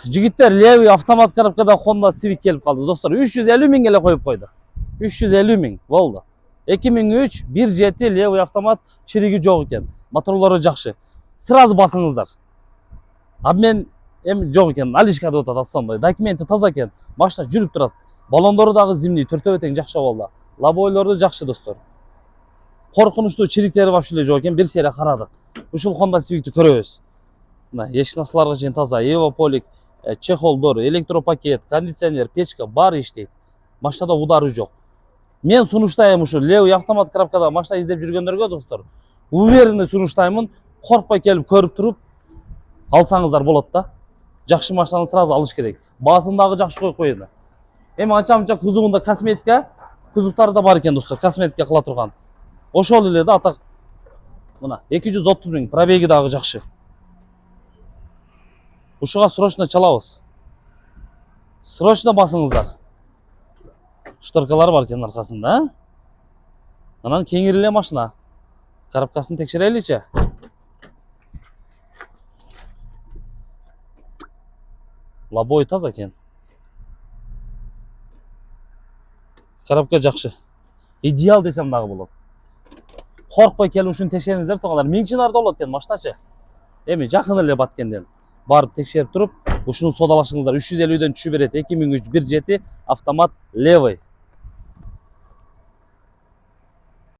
Жигиттер, левый автомат коробкада Honda Civic келип калды. Достор, 350 миң эле коюп койду. 350 миң болду. 2003 1.7 левый автомат, чириги жок экен. Моторлору жакшы. Сразу басыңыздар. Обмен эми жок экен. Алишка деп атат астандай. Документи таза экен. Машина жүрүп турат. Баллондору дагы зимний, төртөө тең жакшы болду. Лобойлорду жакшы достор. Коркунучтуу чириктери вообще эле жок экен. Бир серия карадык. Ушул Honda Civic'ти көрөбүз. Мына эшик насыларга чейин таза, Evopolik, чехолдор, электропакет, кондиционер, печка баары иштейт. Машинада удары жок. Мен сунуштайм ушу левый автомат коробкада машина издеп жүргөндөргө достор. Уверенный сунуштаймын, коркпой келип көрүп туруп алсаңыздар болот да. Жакшы машинаны сразу алыш керек. Баасын дагы жакшы коюп коюна. Эми анча-мынча кузовунда косметика, кузовтары да бар экен достор, косметика кыла турган. Ошол эле да атак. Мына 230 миң, пробеги дагы жакшы. Ушуга срочно чалабыз. Срочно басыңыздар. Шторкалары бар экен аркасында. Анан кеңириле машина. Коробкасын текшереличи. Лобой таза экен. Коробка жакшы. Идеал десем дагы болот. Коркпой келип ушуну текшериңиздер тоңалар. 1000 чынарда болот экен машиначы. Эми жакын эле Баткенден. Барып текшерип туруп, ушуну содалашыңыздар. 350дөн түшүп берет. 2003 1.7 автомат левый.